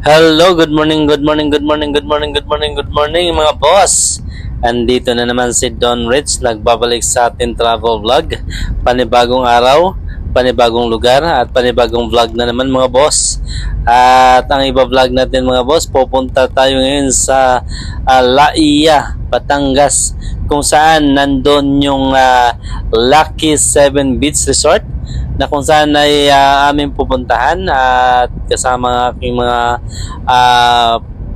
Hello, good morning, good morning, good morning, good morning, good morning, good morning mga boss. Andito na naman si Don Rich, nagbabalik sa ating travel vlog. Panibagong araw, panibagong lugar at panibagong vlog na naman mga boss. At ang iba vlog natin mga boss, pupunta tayo ngayon sa Laia, Batangas, kung saan nandun yung Lucky 7 Beach Resort na kung saan ay aming pupuntahan at kasama ng aking mga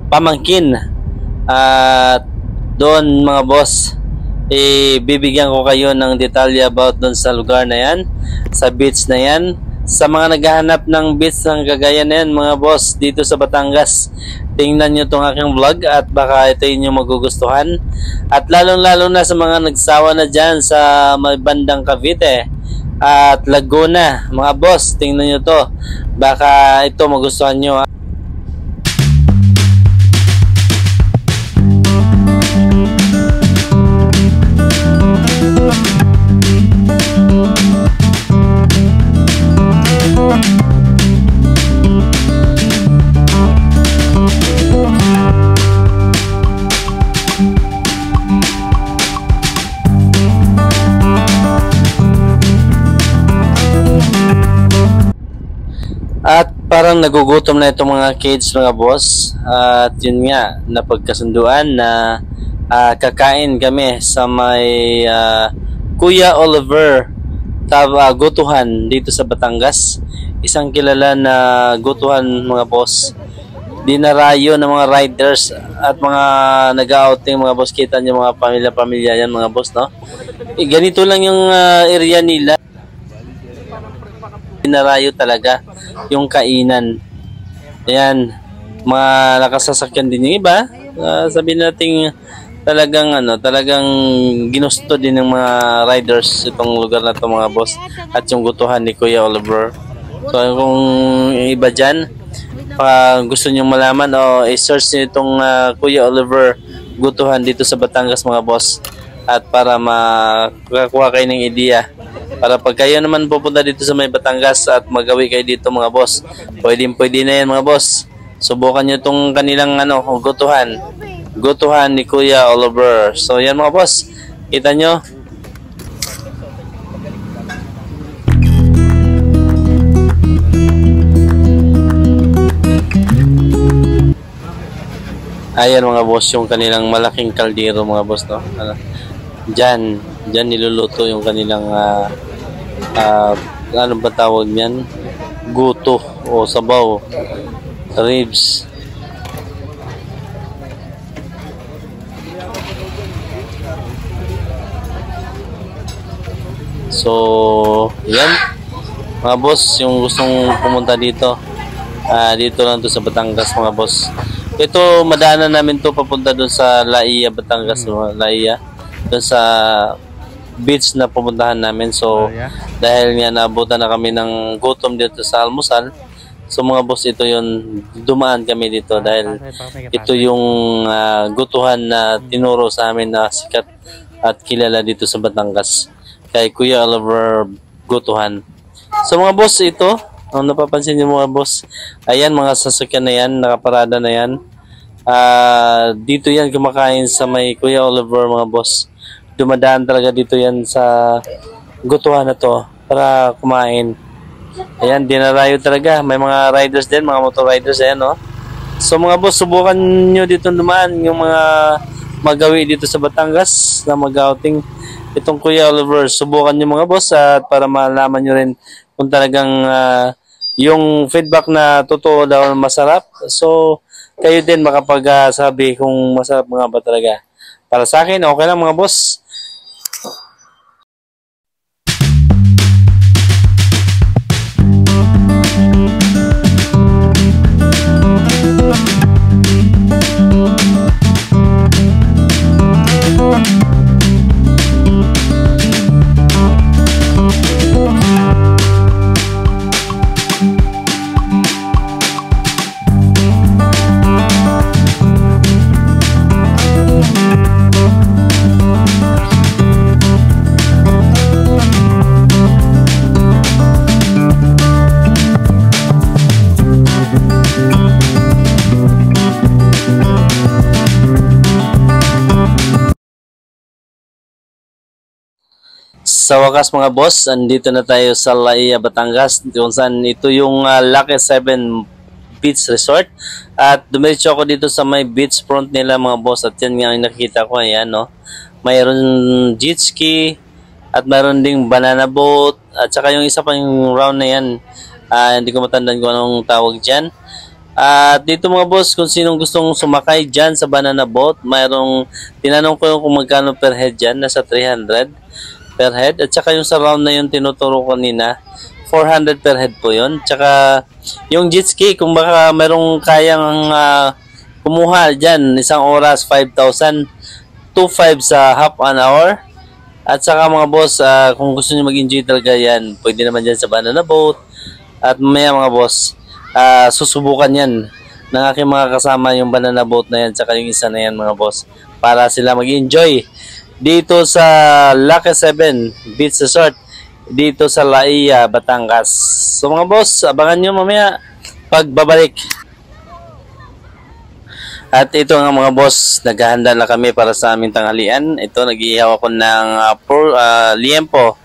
pamangkin. At doon mga boss, bibigyan ko kayo ng detalye about doon sa lugar na yan, sa beach na yan. Sa mga naghahanap ng beach ng kagaya na yan mga boss dito sa Batangas, tingnan nyo itong aking vlog at baka ito yung magugustuhan. At lalong-lalo na sa mga nagsawa na dyan sa may bandang Cavite at Laguna, mga boss, tingnan nyo to, baka ito magustuhan nyo. At parang nagugutom na itong mga kids mga boss. At yun nga, napagkasunduan na kakain kami sa may Kuya Oliver Gutuhan dito sa Batangas. Isang kilala na gutuhan mga boss. Dinarayo ng mga riders at mga nag-outing mga boss. Kita niyo mga pamilya-pamilya yan mga boss, no? Ganito lang yung area nila. Dinarayo talaga yung kainan. Ayan, mga nakasasakyan din yung iba. Sabihin natin talagang talagang ginusto din ng mga riders itong lugar na to mga boss at yung gutuhan ni Kuya Oliver. So kung iba dyan, gusto nyo malaman o i-search nyo itong Kuya Oliver Gutuhan dito sa Batangas mga boss, at para makakuha kayo ng ideya. Para pag kayo naman pupunta dito sa may Batangas at magawi kayo dito mga boss, pwede na yan mga boss. Subukan nyo itong kanilang gutuhan ni Kuya Oliver. So yan mga boss, kita nyo. Ayan mga boss, yung kanilang malaking kaldero mga boss, no? Diyan niluluto yung kanilang ano ba tawag niyan? Guto o sabaw, ribs. So, yan mga boss, yung gustong pumunta dito, dito lang to sa Batangas mga boss. Ito, madaanan namin to papunta doon sa Laia, Batangas, Laia, doon sa beach na pupuntahan namin. So, dahil nga naabutan na kami ng gutom dito sa almusal, so mga boss, ito yun, dumaan kami dito dahil ito yung gutuhan na tinuro sa amin na sikat at kilala dito sa Batangas, kay Kuya Oliver Gutuhan. So mga boss, ito ang napapansin niyo mga boss, ayan mga sasakyan na yan, nakaparada na yan. Dito yan kumakain sa may Kuya Oliver mga boss. Dumadaan talaga dito yan sa gutuhan na to para kumain. Ayan, dinarayo talaga. May mga riders din, mga motor riders, ayan, no? So mga boss, subukan nyo dito dumaan yung mga magawi dito sa Batangas na mag-outing itong Kuya Oliver. Subukan nyo mga boss at para malaman nyo rin kung talagang yung feedback na totoo daw masarap. So kayo din makapagsabi kung masarap mga ba talaga. Para sa akin, okay lang mga boss. Sa wakas mga boss, andito na tayo sa Laia, Batangas, kung saan ito yung Lucky 7 Beach Resort. At dumiretso ako dito sa may beach front nila mga boss. At yan nga yung nakita ko, ayan no. Mayroon jet ski at mayroon ding banana boat. At saka yung isa pa yung round na yan, hindi ko matandaan kung anong tawag dyan. At dito mga boss, kung sinong gustong sumakay dyan sa banana boat, mayroong, tinanong ko kung magkano per head dyan, nasa 300 per head. At saka yung sa round na yung tinuturo ko kanina, 400 per head po yun. Tsaka yung jet ski, kung baka mayroong kayang kumuha dyan, isang oras, 5,000, 2,500 sa half an hour. At saka mga boss, kung gusto nyo mag-enjoy talaga yan, pwede naman dyan sa banana boat. At mamaya mga boss, susubukan yan ng aking mga kasama yung banana boat na yan, tsaka yung isa na yan mga boss, para sila mag-enjoy dito sa Lucky 7 Beach Resort dito sa Laia, Batangas. So mga boss, abangan nyo mamaya pagbabalik. At ito nga mga boss, naghahanda na kami para sa aming tanghalian. Ito, nag-iihaw ako ng liempo.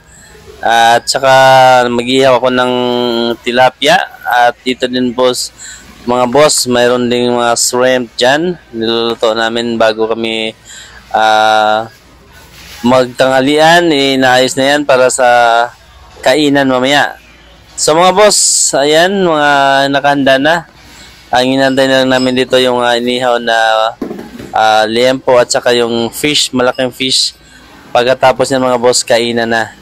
At saka mag-iihaw ako ng tilapia. At ito din boss, mga boss, mayroon ding mga shrimp dyan. Niluluto namin bago kami magtanghalian. Inaayos na yan para sa kainan mamaya. So mga boss, ayan, mga nakahanda na. Ang inantay na lang namin dito yung inihaw na liempo at saka yung fish, malaking fish. Pagkatapos ng mga boss, kainan na.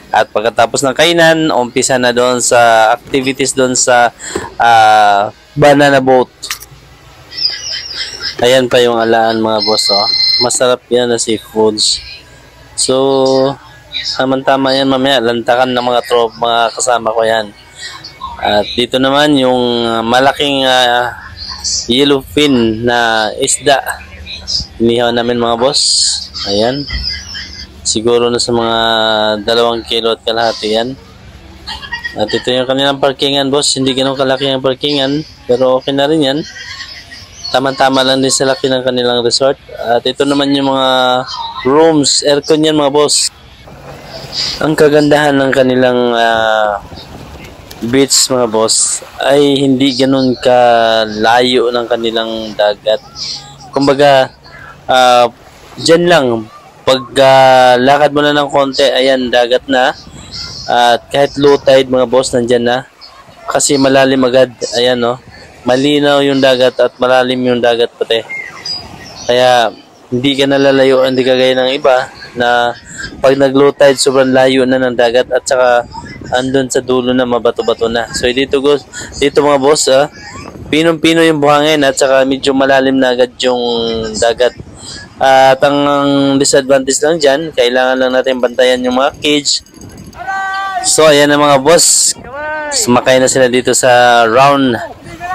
At pagkatapos ng kainan, umpisa na doon sa activities doon sa banana boat. Ayan pa yung alaan mga boss. Oh. Masarap yan na seafoods. So, tama yan mamaya. Lantakan ng mga mga kasama ko yan. At dito naman yung malaking yellowfin na isda. Inihaw namin mga boss. Ayan. Siguro na sa mga 2 kilo at kalahati yan. At ito yung kanilang parkingan boss. Hindi ganun kalaki ang parkingan. Pero okay na rin yan. Tama-tama lang din sa laki ng kanilang resort. At ito naman yung mga rooms. Aircon yan mga boss. Ang kagandahan ng kanilang beach mga boss ay hindi ganun kalayo ng kanilang dagat. Kumbaga dyan lang pag lakad mo na ng konti, ayan, dagat na. At kahit low tide mga boss, nandyan na kasi malalim agad. Ayan no, malinaw yung dagat at malalim yung dagat pati, kaya hindi ka nalalayo. Hindi kagaya ng iba na pag nag low tide sobrang layo na ng dagat at saka andun sa dulo na mabato-bato na. So dito mga boss, pinong-pino yung buhangin at saka medyo malalim na agad yung dagat. At ang disadvantage lang dyan, kailangan lang natin bantayan yung mga cage. So ayan na mga boss, sumakay na sila dito sa round.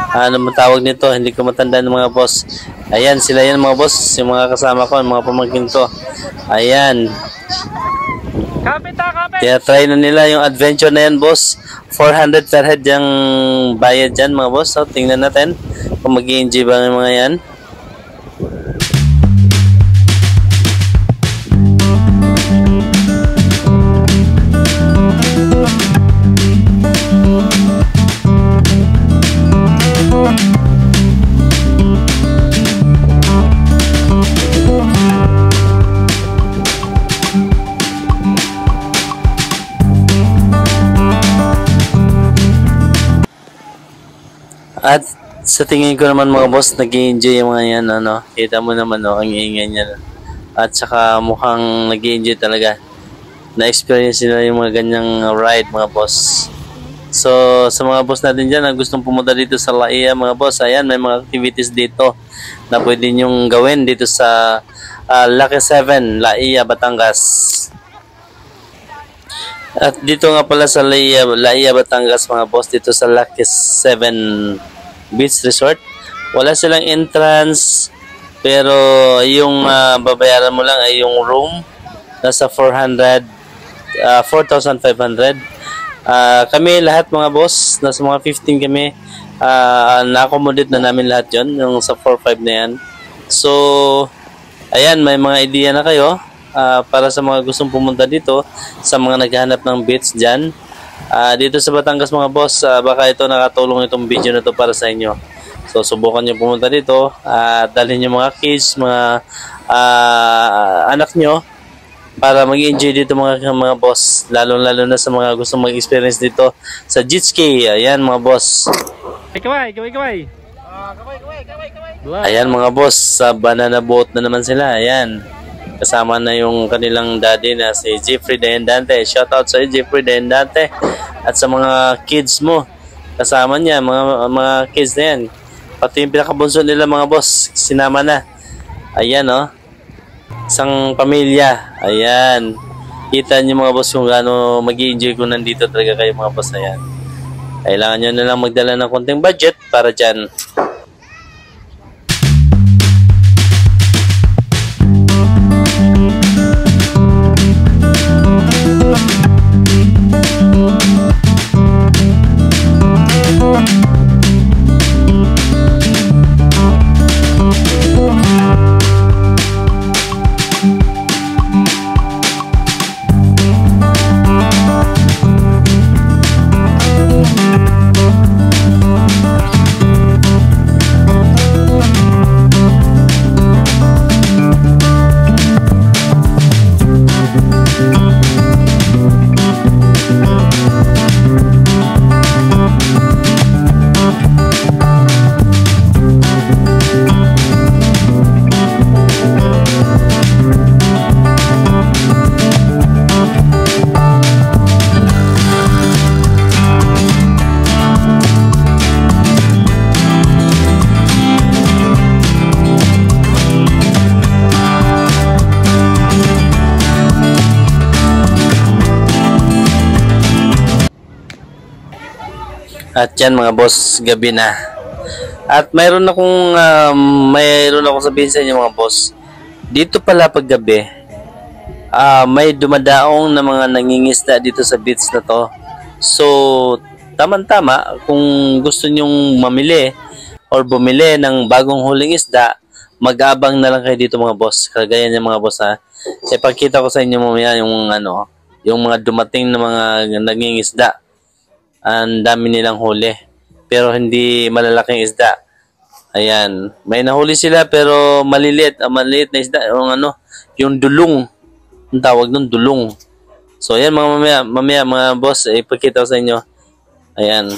Ano man tawag nito, hindi ko matandaan ng mga boss. Ayan sila yan mga boss, yung mga kasama ko, mga pamangkin ko. Ayan. Kaya try na nila yung adventure na yan boss. 400 per head yung bayad dyan mga boss. So tingnan natin kung mag-i-enjoy ba ng mga yan. At sa tingin ko naman mga boss, nag-i-enjoy yung mga yan, ano. Kita mo naman, ang ingay niya. At saka mukhang nag-i-enjoy talaga. Na-experience nila yung mga ganyang ride mga boss. So, sa mga boss natin dyan na gustong pumunta dito sa Laia mga boss, ayan, may mga activities dito na pwede nyong gawin dito sa Lucky 7, Laia, Batangas. At dito nga pala sa Laia, Batangas mga boss, dito sa Lucky 7 Beach Resort, wala silang entrance, pero yung babayaran mo lang ay yung room, nasa 4,500. Kami lahat mga boss, nasa mga 15 kami, na-accommodate na namin lahat yon, yung sa 4,500 na yan. So ayan, may mga idea na kayo para sa mga gustong pumunta dito, sa mga naghahanap ng beach dyan. Dito sa Batangas mga boss, baka ito nakatulong itong video na to para sa inyo. So subukan nyo pumunta dito, dalhin nyo mga kids, mga anak nyo para mag-enjoy dito mga boss, lalo na sa mga gustong mag-experience dito sa jet ski. Ayan mga boss. Kaway. Ayan mga boss, sa banana boat na naman sila. Ayan. Kasama na yung kanilang daddy na si Jeffrey Daendante. Shoutout sa Jeffrey Daendante. At sa mga kids mo, kasama niya, mga kids na yan. Pati yung pinakabunso nila mga boss, sinama na. Ayan oh. Isang pamilya. Ayan. Kita niyo mga boss kung gaano mag-i-enjoy kung nandito talaga kayo mga boss. Ayan. Kailangan nyo na lang magdala ng konting budget para dyan. At yan mga boss, gabi na. At mayroon akong sabihin sa inyo mga boss. Dito pala pag gabi, may dumadaong na mga nangingisda dito sa beach na to. So, tama-tama kung gusto nyong mamili or bumili ng bagong huling isda, mag-abang na lang kayo dito mga boss. Kagaya niya mga boss ha. Ipakita ko sa inyo mamaya yung mga dumating na mga nangingisda. Ang dami nilang huli, pero hindi malalaking isda. Ayan, may nahuli sila pero maliit na isda, yung dulong, ang tawag nun, dulong. So ayan mga mamaya mga boss, ipakita ko sa inyo. Ayan.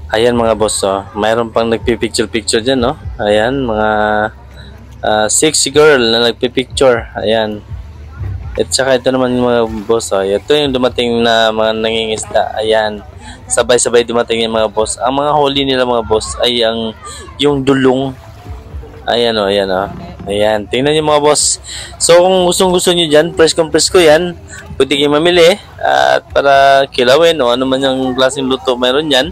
Ayan mga boss, mayroon pang nagpipicture dyan, no? Ayan, mga sexy girl na nagpipicture. Ayan. At saka ito naman yung mga boss, ito yung dumating na mga nangingisda. Ayan, sabay-sabay dumating yung mga boss. Ang mga huli nila mga boss ay yung dulong. Ayan ayan Ayan, tingnan nyo mga boss. So kung gustong-gusto nyo dyan, presko yan, pwede kayo mamili at para kilawin o ano man yung klaseng luto mayroon yan.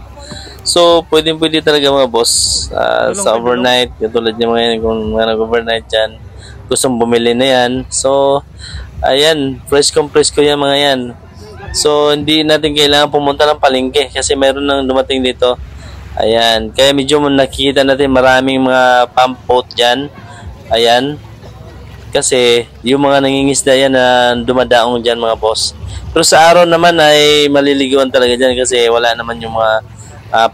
So, pwede talaga mga boss sa overnight. Katulad niya mga yan, kung mga nag-overnight dyan, gustong bumili na yan. So, ayan, presko yan mga yan. So, hindi natin kailangan pumunta ng palengke kasi mayroon nang dumating dito. Ayan, kaya medyo nakikita natin maraming mga pump boat dyan. Ayan, kasi yung mga nangingisda yan na dumadaong dyan mga boss. Pero sa araw naman ay maliligawan talaga dyan kasi wala naman yung mga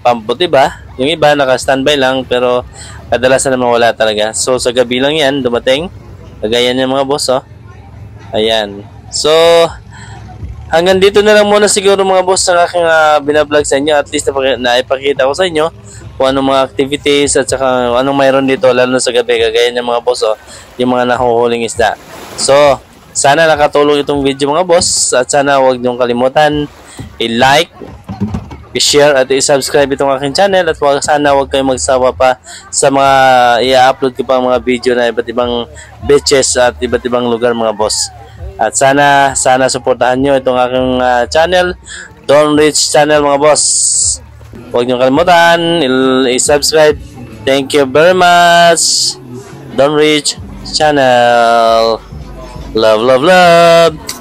pambot, diba? Yung iba naka-standby lang pero kadalasan naman wala talaga. So sa gabi lang yan dumating. Kagaya niya mga boss, Ayan. So hanggang dito na lang muna siguro mga boss ang aking binablog sa inyo. At least naipakita ko sa inyo kung anong mga activities at saka anong mayroon dito lalo na sa gabi. Kagaya niya mga boss, yung mga nahuhuling isda. So sana nakatulong itong video mga boss at sana huwag niyong kalimutan i-like, i-share at i-subscribe itong aking channel at sana huwag kayong magsawa pa sa mga i-upload ko pa mga video na iba't ibang beaches at iba't ibang lugar mga boss. At sana suportahan nyo itong aking channel, Don Rich Channel mga boss. Huwag nyo kalimutan i-subscribe. Thank you very much. Don't Rich channel. Love, love, love.